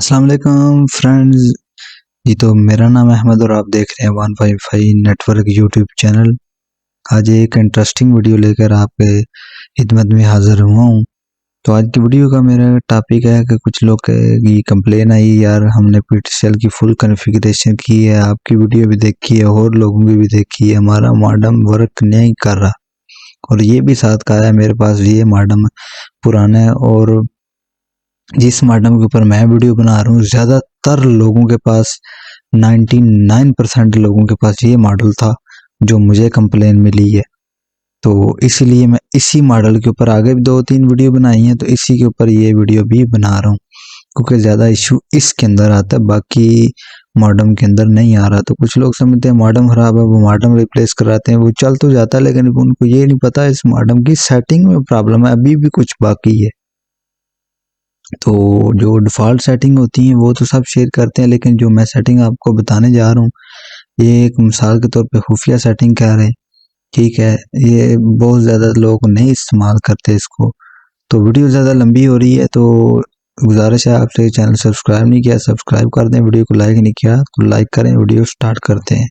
अस्सलाम वालेकुम फ्रेंड्स। जी तो मेरा नाम है अहमद और आप देख रहे हैं 155 नेटवर्क यूट्यूब चैनल। आज एक इंटरेस्टिंग वीडियो लेकर आपके खिदमत में हाजिर हुआ हूँ। तो आज की वीडियो का मेरा टॉपिक है कि कुछ लोग की कंप्लेन आई, यार हमने पीटीसीएल की फुल कॉन्फ़िगरेशन की है, आपकी वीडियो भी देखी है और लोगों की भी देखी है, हमारा मॉडेम वर्क नहीं कर रहा। और ये भी साथ कहा है मेरे पास ये मॉडेम पुराना है और जिस मॉडेम के ऊपर मैं वीडियो बना रहा हूँ ज़्यादातर लोगों के पास 99% लोगों के पास ये मॉडल था जो मुझे कंप्लेन मिली है। तो इसीलिए मैं इसी मॉडल के ऊपर आगे भी 2-3 वीडियो बनाई हैं, तो इसी के ऊपर ये वीडियो भी बना रहा हूँ क्योंकि ज़्यादा इशू इसके अंदर आता है, बाकी मॉडेम के अंदर नहीं आ रहा। तो कुछ लोग समझते हैं मॉडेम ख़राब है, वो मॉडेम रिप्लेस कराते हैं, वो चल तो जाता है, लेकिन उनको ये नहीं पता इस मॉडेम की सेटिंग में प्रॉब्लम है, अभी भी कुछ बाकी है। तो जो डिफ़ॉल्ट सेटिंग होती हैं वो तो सब शेयर करते हैं, लेकिन जो मैं सेटिंग आपको बताने जा रहा हूँ ये एक मिसाल के तौर पे खुफिया सेटिंग कह रहे हैं, ठीक है। ये बहुत ज़्यादा लोग नहीं इस्तेमाल करते इसको। तो वीडियो ज़्यादा लंबी हो रही है, तो गुजारिश है आपसे, चैनल सब्सक्राइब नहीं किया सब्सक्राइब कर दें, वीडियो को लाइक नहीं किया तो लाइक करें। वीडियो स्टार्ट करते हैं।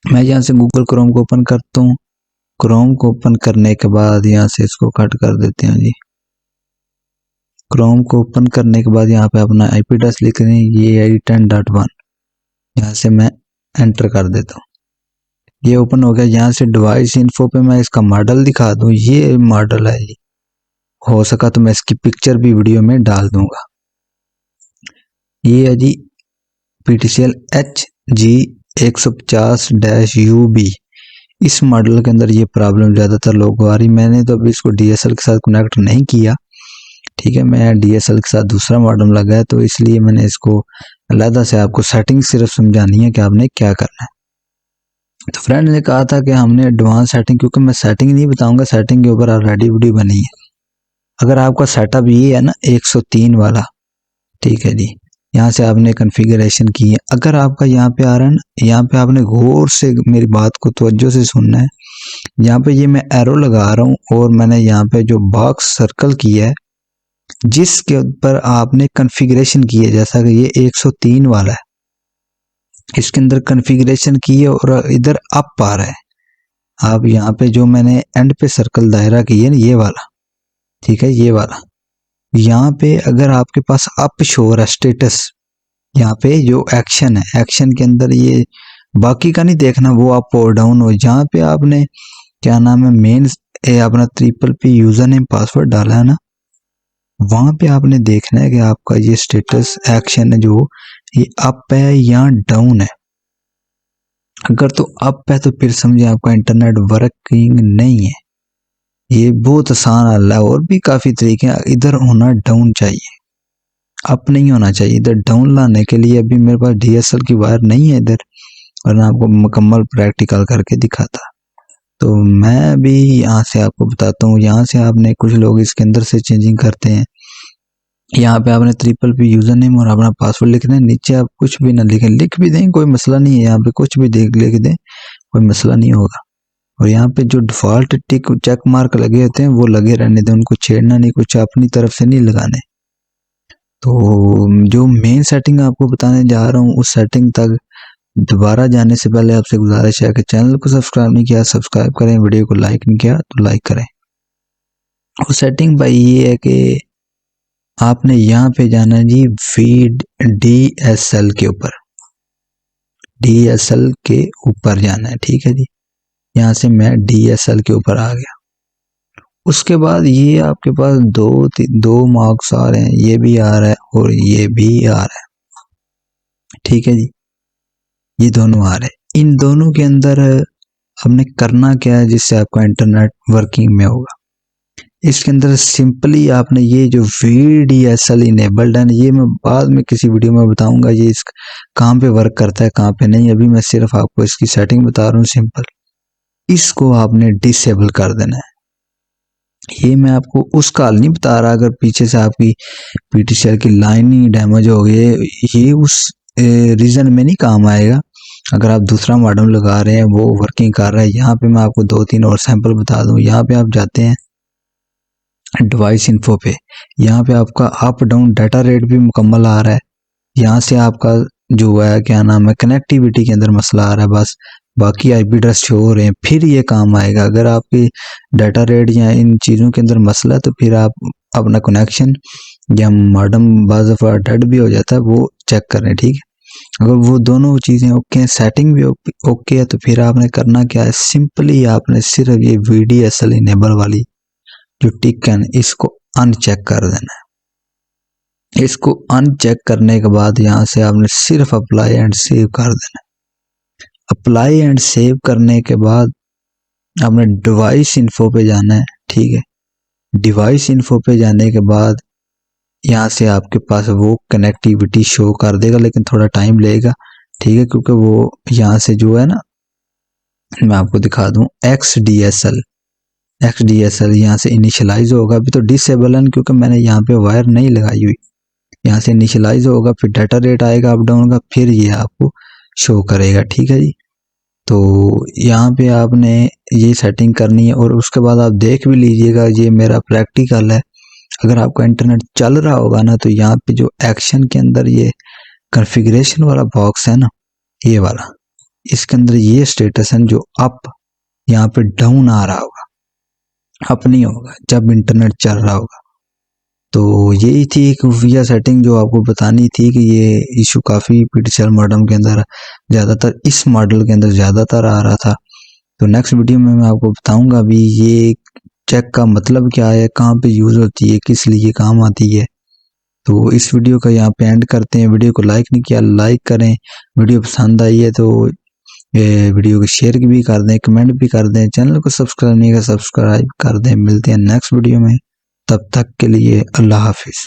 मैं यहाँ से गूगल क्रोम को ओपन करता हूँ। क्रोम को ओपन करने के बाद यहाँ से इसको कट कर देते हैं जी। क्रोम को ओपन करने के बाद यहाँ पे अपना IP एड्रेस लिख रहे हैं, ये 10.1 यहाँ से मैं एंटर कर देता हूँ। ये ओपन हो गया। यहाँ से डिवाइस इन्फो पे मैं इसका मॉडल दिखा दूँ, ये मॉडल है। ये हो सका तो मैं इसकी पिक्चर भी वीडियो में डाल दूंगा। ये है जी PTCL HG150-UB। इस मॉडल के अंदर ये प्रॉब्लम ज़्यादातर लोगों को आ रही। मैंने तो अभी इसको DSL के साथ कनेक्ट नहीं किया, ठीक है। मैं DSL के साथ दूसरा मॉडेम लगा है, तो इसलिए मैंने इसको अलहदा से आपको सेटिंग सिर्फ समझानी है कि आपने क्या करना है। तो फ्रेंड ने कहा था कि हमने एडवांस सेटिंग, क्योंकि मैं सेटिंग नहीं बताऊंगा, सेटिंग के ऊपर ऑलरेडी वीडियो बनी है। अगर आपका सेटअप ये है ना 103 वाला, ठीक है जी, यहाँ से आपने कॉन्फ़िगरेशन की है। अगर आपका यहाँ पे आ रहा है ना, यहाँ पे आपने गौर से मेरी बात को तवज्जो से सुनना है। यहाँ पे ये मैं एरो लगा रहा हूँ और मैंने यहाँ पे जो बॉक्स सर्कल किया है जिसके ऊपर आपने कॉन्फ़िगरेशन की है, जैसा कि ये 103 वाला है, इसके अंदर कॉन्फ़िगरेशन की है और इधर अप आ रहा है। आप यहाँ पे जो मैंने एंड पे सर्कल दायरा की है ना, ये वाला, ठीक है, ये वाला, यहाँ पे अगर आपके पास अप शो हो रहा है स्टेटस, यहाँ पे जो एक्शन है, एक्शन के अंदर ये बाकी का नहीं देखना, वो अप और डाउन हो। जहाँ पे आपने क्या नाम है मेन अपना PPP यूजर नेम पासवर्ड डाला है ना, वहां पे आपने देखना है कि आपका ये स्टेटस एक्शन है जो ये अप है या डाउन है। अगर तो अप है तो फिर समझे आपका इंटरनेट वर्किंग नहीं है। ये बहुत आसान हल है, और भी काफी तरीके हैं। इधर होना डाउन चाहिए, अप नहीं होना चाहिए। इधर डाउन लाने के लिए अभी मेरे पास DSL की वायर नहीं है इधर, और मैं आपको मुकम्मल प्रैक्टिकल करके दिखाता। तो मैं भी यहाँ से आपको बताता हूँ। यहाँ से आपने, कुछ लोग इसके अंदर से चेंजिंग करते हैं। यहाँ पे आपने PPP यूजर नेम और अपना पासवर्ड लिख दें। नीचे आप कुछ भी ना लिखें, लिख भी दें कोई मसला नहीं है, यहाँ पे कुछ भी लिख दें कोई मसला नहीं होगा। और यहाँ पे जो डिफॉल्ट टिक चेक मार्क लगे होते हैं वो लगे रहने दें, उनको छेड़ना नहीं, कुछ अपनी तरफ से नहीं लगाने। तो जो मेन सेटिंग आपको बताने जा रहा हूँ, उस सेटिंग तक दोबारा जाने से पहले आपसे गुजारिश है कि चैनल को सब्सक्राइब नहीं किया सब्सक्राइब करें, वीडियो को लाइक नहीं किया तो लाइक करें। वो सेटिंग भाई ये है कि आपने यहाँ पे जाना है जी फीड DSL के ऊपर, DSL के ऊपर जाना है, ठीक है जी। यहाँ से मैं DSL के ऊपर आ गया। उसके बाद ये आपके पास दो मार्क्स आ रहे हैं, ये भी आ रहा है और ये भी आ रहा है, ठीक है जी, ये दोनों आ रहे हैं। इन दोनों के अंदर हमने करना क्या है जिससे आपका इंटरनेट वर्किंग में होगा। इसके अंदर सिंपली आपने ये जो VDSL इनेबल्ड है, ये मैं बाद में किसी वीडियो में बताऊंगा ये इस कहाँ पे वर्क करता है कहाँ पे नहीं। अभी मैं सिर्फ आपको इसकी सेटिंग बता रहा हूँ सिंपल। इसको आपने डिसेबल कर देना है। ये मैं आपको उसका हल नहीं बता रहा, अगर पीछे से आपकी PTCL की लाइन ही डैमेज हो गई, ये उस रीजन में नहीं काम आएगा। अगर आप दूसरा मॉडेम लगा रहे हैं वो वर्किंग कर रहा है, यहाँ पे मैं आपको 2-3 और सैंपल बता दूं। यहाँ पे आप जाते हैं, डिवाइस इन्फो पे, यहाँ पे आपका अप डाउन डाटा रेट भी मुकम्मल आ रहा है। यहाँ से आपका जो है क्या नाम है कनेक्टिविटी के अंदर मसला आ रहा है, बस बाकी आईपी एड्रेस शो हो रहे हैं, फिर ये काम आएगा। अगर आपकी डाटा रेट या इन चीज़ों के अंदर मसला है तो फिर आप अपना कनेक्शन या मॉडेम बाज़ दफ़ा डेड भी हो जाता है, वो चेक करें, ठीक है। अगर वो दोनों चीज़ें ओके हैं, सेटिंग भी ओके है, तो फिर आपने करना क्या है, सिंपली आपने सिर्फ ये VDSL इनेबल वाली जो टिक है इसको अनचेक कर देना है। इसको अनचेक करने के बाद यहाँ से आपने सिर्फ अप्लाई एंड सेव कर देना है। अप्लाई एंड सेव करने के बाद आपने डिवाइस इन्फो पे जाना है, ठीक है। डिवाइस इन्फो पे जाने के बाद यहाँ से आपके पास वो कनेक्टिविटी शो कर देगा, लेकिन थोड़ा टाइम लेगा, ठीक है, क्योंकि वो यहाँ से जो है ना, मैं आपको दिखा दूं, XDSL यहाँ से इनिशियलाइज होगा। अभी तो डिसेबल है क्योंकि मैंने यहाँ पे वायर नहीं लगाई हुई। यहाँ से इनिशियलाइज होगा, फिर डाटा रेट आएगा अप डाउन का, फिर ये आपको शो करेगा, ठीक है जी। तो यहाँ पे आपने ये सेटिंग करनी है और उसके बाद आप देख भी लीजिएगा, ये मेरा प्रैक्टिकल है। अगर आपका इंटरनेट चल रहा होगा ना, तो यहाँ पे जो एक्शन के अंदर ये कॉन्फ़िगरेशन वाला बॉक्स है ना, ये वाला, इसके अंदर ये स्टेटस है जो अप, यहाँ पे डाउन आ रहा होगा, अप नहीं होगा जब इंटरनेट चल रहा होगा। तो यही थी एक खुफिया सेटिंग जो आपको बतानी थी कि ये इशू काफ़ी PTCL मॉडेम के अंदर ज़्यादातर, इस मॉडल के अंदर ज़्यादातर आ रहा था। तो नेक्स्ट वीडियो में मैं आपको बताऊंगा अभी ये चेक का मतलब क्या है, कहाँ पे यूज़ होती है, किस लिए काम आती है। तो इस वीडियो का यहाँ पे एंड करते हैं। वीडियो को लाइक नहीं किया, लाइक करें। वीडियो पसंद आई है तो वीडियो को शेयर भी कर दें, कमेंट भी कर दें। चैनल को सब्सक्राइब नहीं किया, सब्सक्राइब कर दें। मिलते हैं नेक्स्ट वीडियो में, तब तक के लिए अल्लाह हाफिज़।